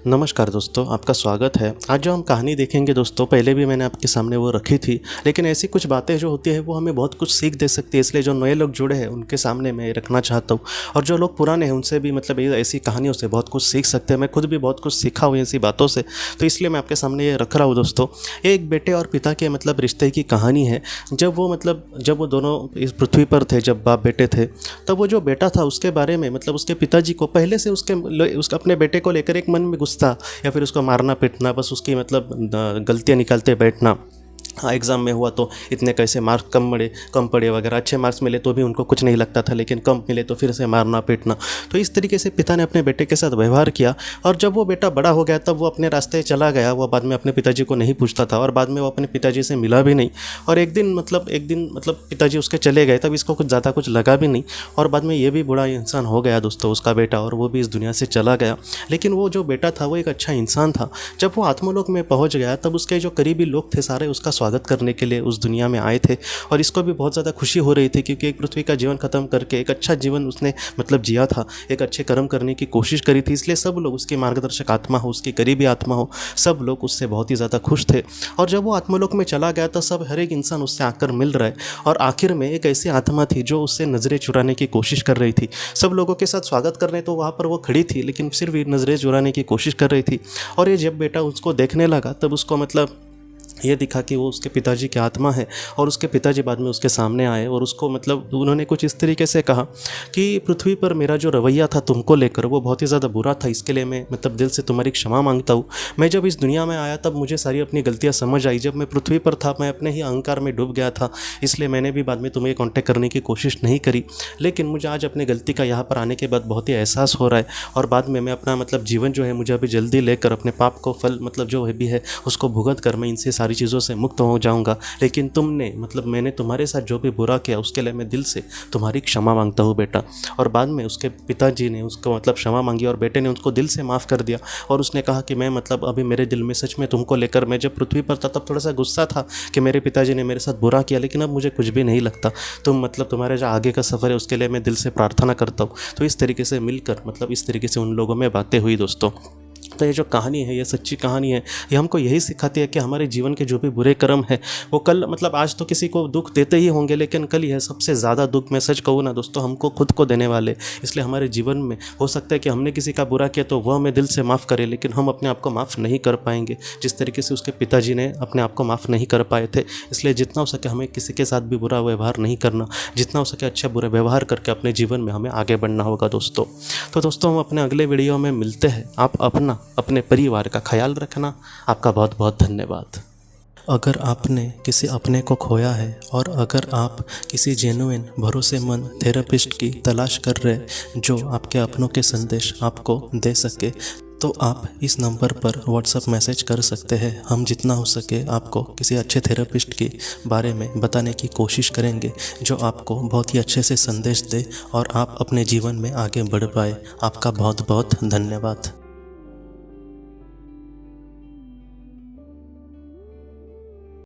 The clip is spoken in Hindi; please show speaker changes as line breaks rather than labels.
नमस्कार दोस्तों, आपका स्वागत है। आज जो हम कहानी देखेंगे दोस्तों, पहले भी मैंने आपके सामने वो रखी थी, लेकिन ऐसी कुछ बातें जो होती है वो हमें बहुत कुछ सीख दे सकती है। इसलिए जो नए लोग जुड़े हैं उनके सामने मैं रखना चाहता हूँ, और जो लोग पुराने हैं उनसे भी मतलब ये ऐसी कहानियों से बहुत कुछ सीख सकते हैं। मैं खुद भी बहुत कुछ सीखा हूँ ऐसी बातों से, तो इसलिए मैं आपके सामने ये रख रहा हूँ दोस्तों। ये एक बेटे और पिता के मतलब रिश्ते की कहानी है। जब वो दोनों इस पृथ्वी पर थे, जब बाप बेटे थे, तब वो जो बेटा था उसके बारे में मतलब उसके पिताजी को पहले से उसके अपने बेटे को लेकर एक मन में गुस्सा, या फिर उसको मारना पीटना, बस उसकी मतलब गलतियाँ निकालते बैठना। हाँ, एग्ज़ाम में हुआ तो इतने कैसे मार्क्स कम पड़े वगैरह, अच्छे मार्क्स मिले तो भी उनको कुछ नहीं लगता था, लेकिन कम मिले तो फिर से मारना पीटना। तो इस तरीके से पिता ने अपने बेटे के साथ व्यवहार किया, और जब वो बेटा बड़ा हो गया तब वो अपने रास्ते चला गया। वो बाद में अपने पिताजी को नहीं पूछता था, और बाद में वो अपने पिताजी से मिला भी नहीं। और एक दिन पिताजी उसके चले गए, तब इसको कुछ ज़्यादा कुछ लगा भी नहीं, और बाद में ये भी बुरा इंसान हो गया दोस्तों उसका बेटा, और वो भी इस दुनिया से चला गया। लेकिन वो जो बेटा था वो एक अच्छा इंसान था। जब वो आत्मलोक में पहुँच गया तब उसके जो करीबी लोग थे सारे उसका स्वागत करने के लिए उस दुनिया में आए थे, और इसको भी बहुत ज़्यादा खुशी हो रही थी, क्योंकि एक पृथ्वी का जीवन खत्म करके एक अच्छा जीवन उसने मतलब जिया था, एक अच्छे कर्म करने की कोशिश करी थी। इसलिए सब लोग, उसकी मार्गदर्शक आत्मा हो, उसकी करीबी आत्मा हो, सब लोग उससे बहुत ही ज़्यादा खुश थे। और जब वो आत्मलोक में चला गया तो हर एक इंसान उससे आकर मिल रहा है, और आखिर में एक ऐसी आत्मा थी जो उससे नज़रें चुराने की कोशिश कर रही थी। सब लोगों के साथ स्वागत करने तो वहाँ पर वो खड़ी थी, लेकिन सिर्फ नज़रें चुराने की कोशिश कर रही थी। और ये जब बेटा उसको देखने लगा तब उसको मतलब ये दिखा कि वो उसके पिताजी की आत्मा है, और उसके पिताजी बाद में उसके सामने आए, और उसको मतलब उन्होंने कुछ इस तरीके से कहा कि पृथ्वी पर मेरा जो रवैया था तुमको लेकर वो बहुत ही ज़्यादा बुरा था, इसके लिए मैं मतलब दिल से तुम्हारी क्षमा मांगता हूँ। मैं जब इस दुनिया में आया तब मुझे सारी अपनी गलतियाँ समझ आई। जब मैं पृथ्वी पर था मैं अपने ही अहंकार में डूब गया था, इसलिए मैंने भी बाद में तुम्हें कॉन्टैक्ट करने की कोशिश नहीं करी। लेकिन मुझे आज अपनी गलती का यहाँ पर आने के बाद बहुत ही एहसास हो रहा है, और बाद में मैं अपना मतलब जीवन जो है मुझे अभी जल्दी लेकर अपने पाप को फल मतलब जो भी है उसको भुगत कर मैं इनसे सारी चीज़ों से मुक्त हो जाऊंगा। लेकिन मैंने तुम्हारे साथ जो भी बुरा किया उसके लिए मैं दिल से तुम्हारी क्षमा मांगता हूँ बेटा। और बाद में उसके पिताजी ने उसको मतलब क्षमा मांगी, और बेटे ने उसको दिल से माफ़ कर दिया। और उसने कहा कि मैं मतलब अभी मेरे दिल में सच में तुमको लेकर, मैं जब पृथ्वी पर था तब थोड़ा सा गुस्सा था कि मेरे पिताजी ने मेरे साथ बुरा किया, लेकिन अब मुझे कुछ भी नहीं लगता। तुम्हारे जो आगे का सफ़र है उसके लिए मैं दिल से प्रार्थना करता हूँ। तो इस तरीके से मिलकर मतलब इस तरीके से उन लोगों में बातें हुई दोस्तों। तो ये जो कहानी है ये सच्ची कहानी है। ये हमको यही सिखाती है कि हमारे जीवन के जो भी बुरे कर्म है वो कल मतलब आज तो किसी को दुख देते ही होंगे, लेकिन कल यह सबसे ज़्यादा दुख, मैं सच कहूँ ना दोस्तों, हमको खुद को देने वाले। इसलिए हमारे जीवन में हो सकता है कि हमने किसी का बुरा किया तो वह हमें दिल से माफ़ करे, लेकिन हम अपने आप को माफ़ नहीं कर पाएंगे, जिस तरीके से उसके पिताजी ने अपने आप को माफ़ नहीं कर पाए थे। इसलिए जितना हो सके हमें किसी के साथ भी बुरा व्यवहार नहीं करना, जितना हो सके अच्छा बुरा व्यवहार करके अपने जीवन में हमें आगे बढ़ना होगा दोस्तों। तो दोस्तों हम अपने अगले वीडियो में मिलते हैं। आप अपने परिवार का ख्याल रखना। आपका बहुत बहुत धन्यवाद। अगर आपने किसी अपने को खोया है, और अगर आप किसी जेन्युइन भरोसेमंद थेरेपिस्ट की तलाश कर रहे हैं जो आपके अपनों के संदेश आपको दे सके, तो आप इस नंबर पर व्हाट्सएप मैसेज कर सकते हैं। हम जितना हो सके आपको किसी अच्छे थेरेपिस्ट के बारे में बताने की कोशिश करेंगे जो आपको बहुत ही अच्छे से संदेश दे और आप अपने जीवन में आगे बढ़ पाए। आपका बहुत बहुत धन्यवाद।